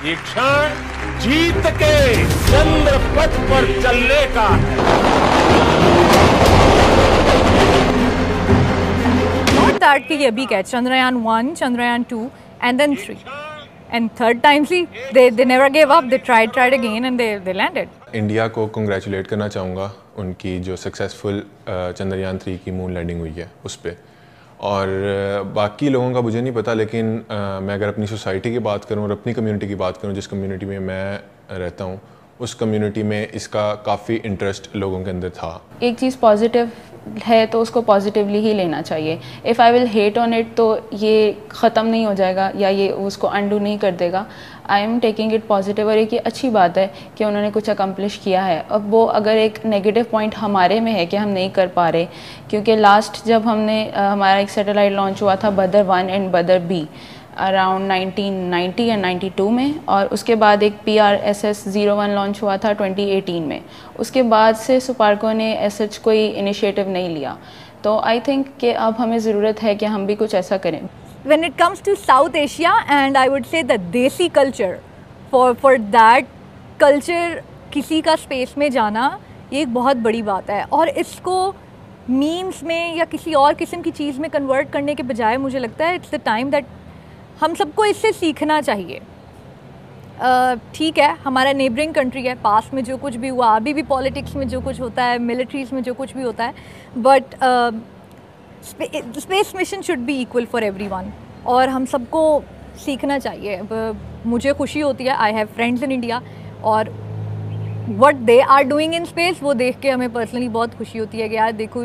ये क्षण जीत के चंद्र पथ पर चलने का है। Not that कि ये भी क्या Chandrayaan 1, Chandrayaan 2 and then 3 and third time see they never gave up, they tried again and they landed. India को कंग्रेचुलेट करना चाहूँगा उनकी जो सक्सेसफुल चंद्रयान 3 की मून लैंडिंग हुई है उस पर। और बाकी लोगों का मुझे नहीं पता, लेकिन मैं अगर अपनी सोसाइटी की बात करूं और अपनी कम्युनिटी की बात करूं, जिस कम्युनिटी में मैं रहता हूं, उस कम्युनिटी में इसका काफ़ी इंटरेस्ट लोगों के अंदर था। एक चीज़ पॉजिटिव है तो उसको पॉजिटिवली ही लेना चाहिए। If I will hate on it तो ये ख़त्म नहीं हो जाएगा या ये उसको अंडू नहीं कर देगा। I am taking it positive और एक ये अच्छी बात है कि उन्होंने कुछ अकम्प्लिश किया है। अब वो अगर एक नेगेटिव पॉइंट हमारे में है कि हम नहीं कर पा रहे, क्योंकि लास्ट जब हमने हमारा एक सैटेलाइट लॉन्च हुआ था बदर 1 एंड बदर बी अराउंड 1990 या 92 में, और उसके बाद एक PRSS-01 लॉन्च हुआ था 2018 में। उसके बाद से सुपार्को ने सच कोई इनिशिएटिव नहीं लिया। तो आई थिंक कि अब हमें ज़रूरत है कि हम भी कुछ ऐसा करें। When it comes to South Asia and I would say the Desi culture, for that culture किसी का स्पेस में जाना ये एक बहुत बड़ी बात है, और इसको मीम्स में या किसी और किस्म की चीज़ में कन्वर्ट करने के बजाय मुझे लगता है इट्स द टाइम दैट हम सबको इससे सीखना चाहिए। ठीक है, हमारा नेबरिंग कंट्री है, पास में जो कुछ भी हुआ, अभी भी पॉलिटिक्स में जो कुछ होता है, मिलिट्रीज में जो कुछ भी होता है, but space mission should be equal for everyone और हम सबको सीखना चाहिए। मुझे खुशी होती है, I have friends in India, और what they are doing in space वो देख के हमें पर्सनली बहुत खुशी होती है कि यार देखो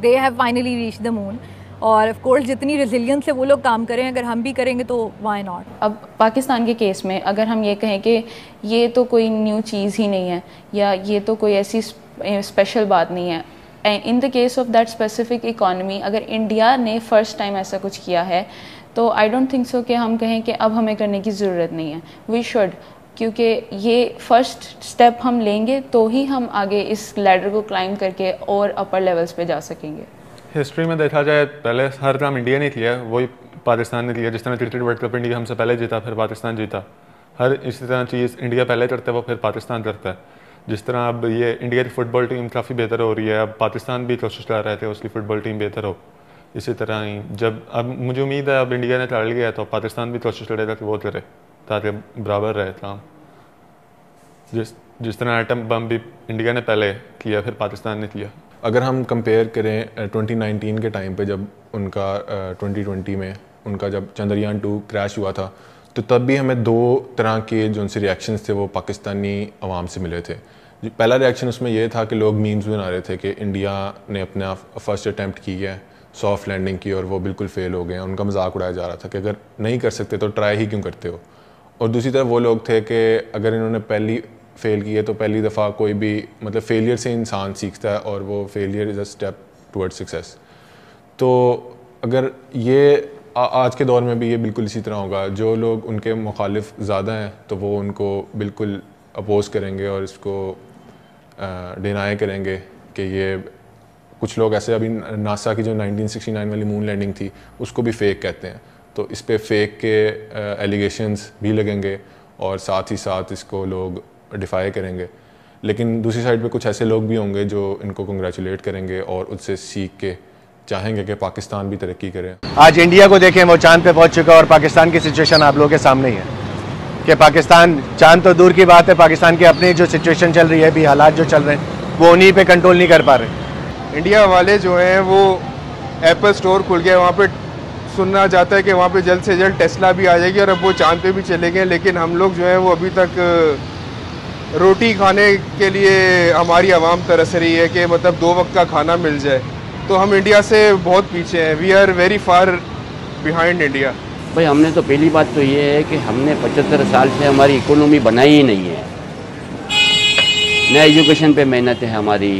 they have finally reach the moon. और ऑफ कोर्स जितनी रेजिलियंस से वो लोग काम करें, अगर हम भी करेंगे तो व्हाई नॉट। अब पाकिस्तान के केस में अगर हम ये कहें कि ये तो कोई न्यू चीज़ ही नहीं है या ये तो कोई ऐसी स्पेशल बात नहीं है, in the case of that specific economy अगर इंडिया ने फर्स्ट टाइम ऐसा कुछ किया है तो आई डोंट थिंक सो कि हम कहें कि अब हमें करने की ज़रूरत नहीं है। वी शुड, क्योंकि ये फर्स्ट स्टेप हम लेंगे तो ही हम आगे इस लैडर को क्लाइंब करके और अपर लेवल्स पे जा सकेंगे। हिस्ट्री में देखा जाए पहले हर काम इंडिया ने किया, वही पाकिस्तान ने किया। जिस तरह क्रिकेट वर्ल्ड कप इंडिया हमसे पहले जीता, फिर पाकिस्तान जीता। हर इसी तरह चीज़ इंडिया पहले करता है, वो फिर पाकिस्तान करता है। जिस तरह अब ये इंडिया की फ़ुटबॉल टीम काफ़ी बेहतर हो रही है, अब पाकिस्तान भी कोशिश कर रहे थे उसकी फ़ुटबॉल टीम बेहतर हो। इसी तरह ही जब अब मुझे उम्मीद है अब इंडिया ने कर लिया तो पाकिस्तान भी कोशिश करेगा कि वो करे ताकि बराबर रहे काम। जिस तरह एटम बम भी इंडिया ने पहले किया फिर पाकिस्तान ने किया। अगर हम कंपेयर करें 2019 के टाइम पे जब उनका 2020 में उनका जब चंद्रयान 2 क्रैश हुआ था, तो तब भी हमें दो तरह के जो उनसे रिएक्शंस थे वो पाकिस्तानी अवाम से मिले थे। पहला रिएक्शन उसमें यह था कि लोग मीम्स बना रहे थे कि इंडिया ने अपना फर्स्ट अटैम्प्ट की है, सॉफ्ट लैंडिंग की, और वो बिल्कुल फेल हो गए हैं। उनका मजाक उड़ाया जा रहा था कि अगर नहीं कर सकते तो ट्राई ही क्यों करते हो। और दूसरी तरफ वो लोग थे कि अगर इन्होंने पहली फेल की है तो पहली दफ़ा कोई भी मतलब फेलियर से इंसान सीखता है और वो failure is a step towards success. तो अगर ये आज के दौर में भी ये बिल्कुल इसी तरह होगा, जो लोग उनके मुखालिफ ज़्यादा हैं तो वो उनको बिल्कुल अपोज़ करेंगे और इसको डिनाई करेंगे कि ये कुछ लोग ऐसे अभी नासा की जो 1969 वाली मून लैंडिंग थी उसको भी फेक कहते हैं, तो इस पे फेक के एलिगेशंस भी लगेंगे और साथ ही साथ इसको लोग डिफाई करेंगे। लेकिन दूसरी साइड पे कुछ ऐसे लोग भी होंगे जो इनको कंग्रेचुलेट करेंगे और उससे सीख के चाहेंगे कि पाकिस्तान भी तरक्की करे। आज इंडिया को देखें, वो चांद पे पहुंच चुका और पाकिस्तान की सिचुएशन आप लोगों के सामने ही है कि पाकिस्तान, चांद तो दूर की बात है, पाकिस्तान की अपनी जो सिचुएशन चल रही है, भी हालात जो चल रहे हैं वो उन्हीं पे कंट्रोल नहीं कर पा रहे। इंडिया वाले जो हैं वो एप्पल स्टोर खुल गया, वहाँ पे सुनना जाता है कि वहाँ पे जल्द से जल्द टेस्ला भी आ जाएगी और अब वो चांद पे भी चले गए। लेकिन हम लोग जो है वो अभी तक रोटी खाने के लिए हमारी आवाम तरस रही है कि मतलब 2 वक्त का खाना मिल जाए, तो हम इंडिया से बहुत पीछे हैं। We are very far behind India. भाई हमने तो पहली बात तो ये है कि हमने 75 साल से हमारी इकोनॉमी बनाई ही नहीं है, न एजुकेशन पे मेहनत है हमारी,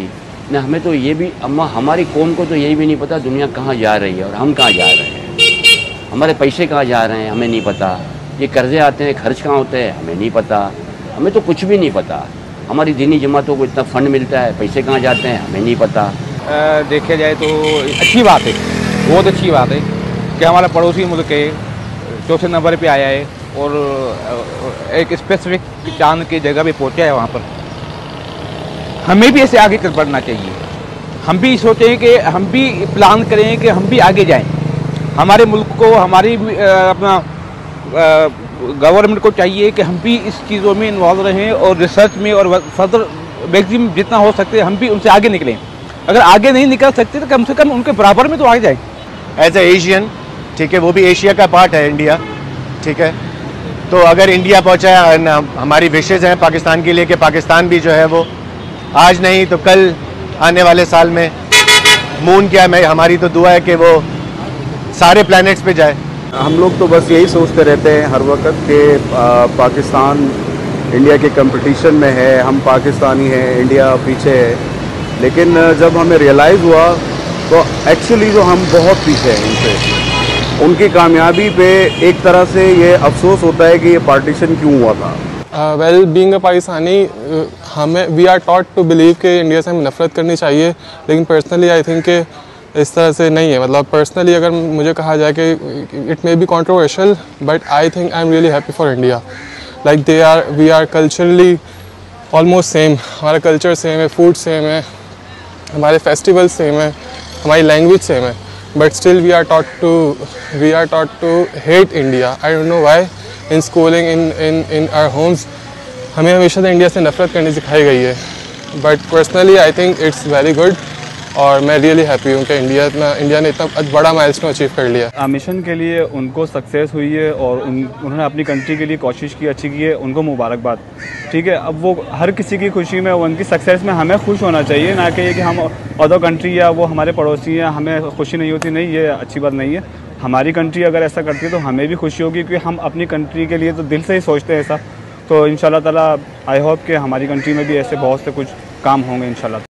न हमें तो ये भी हमारी कौम को तो यही भी नहीं पता दुनिया कहाँ जा रही है और हम कहाँ जा रहे हैं, हमारे पैसे कहाँ जा रहे हैं हमें नहीं पता, ये कर्जे आते हैं खर्च कहाँ होते हैं हमें नहीं पता, हमें तो कुछ भी नहीं पता। हमारी दीनी जमातों को इतना फंड मिलता है, पैसे कहाँ जाते हैं हमें नहीं पता। देखा जाए तो अच्छी बात है, बहुत अच्छी बात है कि हमारा पड़ोसी मुल्क है, चौथे नंबर पे आया है और एक स्पेसिफिक चांद की जगह पे पहुंचा है वहाँ पर। हमें भी ऐसे आगे चल बढ़ना चाहिए। हम भी सोचें कि हम भी प्लान करें कि हम भी आगे जाएं। हमारे मुल्क को, हमारी अपना गवर्नमेंट को चाहिए कि हम भी इस चीज़ों में इन्वॉल्व रहें और रिसर्च में और फर्दर मैक्सिमम जितना हो सकते हम भी उनसे आगे निकलें। अगर आगे नहीं निकल सकते तो कम से कम उनके बराबर में तो आगे जाएं। एज ए एशियन, ठीक है, वो भी एशिया का पार्ट है इंडिया, ठीक है, तो अगर इंडिया पहुंचा है, हमारी विशेज़ हैं पाकिस्तान के लिए कि पाकिस्तान भी जो है वो आज नहीं तो कल आने वाले साल में मून क्या, मैं हमारी तो दुआ है कि वो सारे प्लैनेट्स पे जाए। हम लोग तो बस यही सोचते रहते हैं हर वक्त कि पाकिस्तान इंडिया के कंपटीशन में है, हम पाकिस्तानी हैं, इंडिया पीछे है। लेकिन जब हमें रियलाइज़ हुआ तो एक्चुअली जो हम बहुत पीछे हैं इनसे। उनकी कामयाबी पे एक तरह से ये अफसोस होता है कि ये पार्टीशन क्यों हुआ था। वेल बीइंग अ पाकिस्तानी, हमें we are taught to believe कि इंडिया से हमें नफ़रत करनी चाहिए, लेकिन पर्सनली आई थिंक कि इस तरह से नहीं है। मतलब पर्सनली अगर मुझे कहा जाए कि it may be controversial, but I think I am really happy for India. Like we are culturally almost same, हमारा कल्चर सेम है, फूड सेम है, हमारे फेस्टिवल सेम है, हमारी लैंग्वेज सेम है, but still we are taught to hate India. I don't know why. In schooling in our homes हमें हमेशा से इंडिया से नफ़रत करनी सिखाई गई है, but personally I think it's very good और मैं रियली हैप्पी हूँ कि इंडिया ने इतना बड़ा माइलस्टोन अचीव कर लिया। मिशन के लिए उनको सक्सेस हुई है और उन्होंने अपनी कंट्री के लिए कोशिश की, अच्छी की है, उनको मुबारकबाद। ठीक है, अब वो हर किसी की खुशी में, उनकी सक्सेस में हमें खुश होना चाहिए, ना कि हम अदर कंट्री या वो हमारे पड़ोसी हैं हमें खुशी नहीं होती। नहीं, ये अच्छी बात नहीं है। हमारी कंट्री अगर ऐसा करती है तो हमें भी खुशी होगी, क्योंकि हम अपनी कंट्री के लिए तो दिल से ही सोचते हैं ऐसा। तो इंशाल्लाह ताला आई होप कि हमारी कंट्री में भी ऐसे बहुत से कुछ काम होंगे इंशाल्लाह।